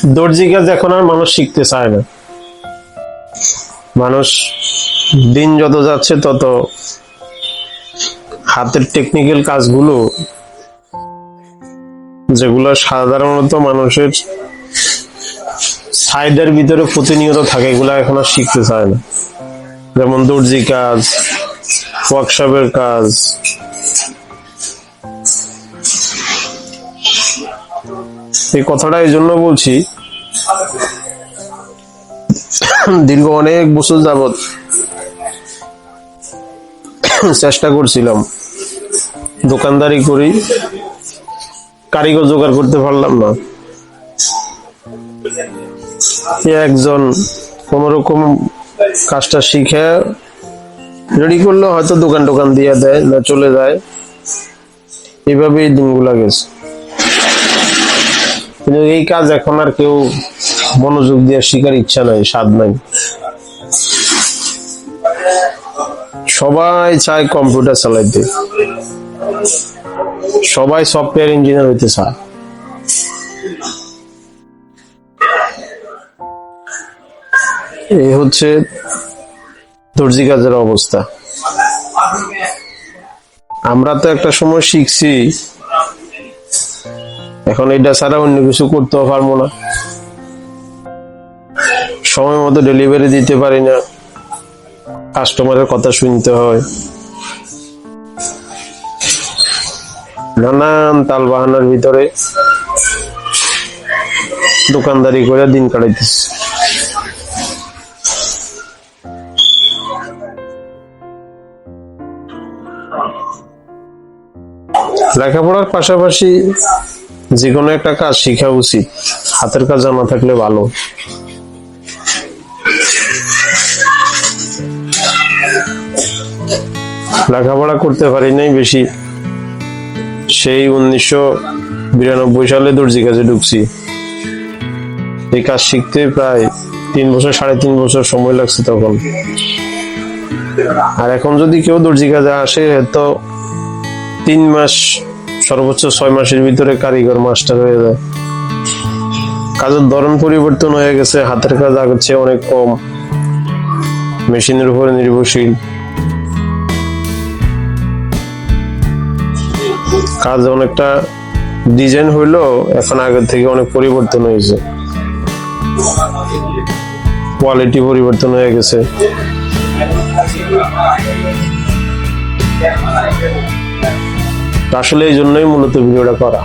দর্জি কাজ এখন আর মানুষ শিখতে চায় না। মানুষ দিন যত যাচ্ছে তত হাতের টেকনিক্যাল কাজগুলো, যেগুলো সাধারণত মানুষের সাইডের ভিতরে প্রতিনিয়ত থাকে, এগুলা এখন আর শিখতে চায় না। যেমন দর্জি কাজ, ওয়ার্কশপের কাজ। এই কথাটা এই জন্য বলছি, দীর্ঘ অনেক বছর যাবত চেষ্টা করছিলাম, দোকানদারি করি, কারিগর জোগাড় করতে পারলাম না। একজন কোন রকম কাজটা শিখে রেডি করলে হয়তো দোকান দিয়ে দেয়, না চলে যায়। এইভাবেই দিনগুলা গেছে। কিন্তু এই কাজ এখন আর কেউ মনোযোগ দিয়ে শিখার ইচ্ছা নাই, স্বাদ নাই। সবাই চায় কম্পিউটার চালাইতে, সবাই সফটওয়্যার ইঞ্জিনিয়ার হইতে চায়। এই হচ্ছে দর্জি কাজের অবস্থা। আমরা তো একটা সময় শিখছি, এখন এটা ছাড়া অন্য কিছু করতেও পারবো না। সময় মতো ডেলিভারি দিতে পারি না, কাস্টমারের কথা শুনতে হয়, নানান তাল বাহানার ভিতরে দোকানদারি করে দিন কাটাইতেছি। লেখাপড়ার পাশাপাশি যে কোনো একটা কাজ শিখা উচিত, হাতের কাজ জানা থাকলে ভালো। লেখাপড়া করতে পারি নাই বেশি, সেই 1992 সালে দর্জি কাজে ঢুকছি। এই কাজ শিখতে প্রায় 3 বছর 3.5 বছর সময় লাগছে তখন। আর এখন যদি কেউ দর্জি কাজে আসে, তো 3 মাস সর্বোচ্চ 6 মাসের ভিতরে কারিগর মাস্টার হয়ে যায়। কাজের ধরন পরিবর্তন হয়ে গেছে, হাতের কাজ আগের চেয়ে অনেক কম, মেশিনের উপরে নির্ভরশীল। কাজ অনেকটা ডিজাইন হইলো, এখন আগের থেকে অনেক পরিবর্তন হয়েছে, কোয়ালিটি পরিবর্তন হয়ে গেছে। আসলে এই জন্যই মূলত ভিডিওটা করা।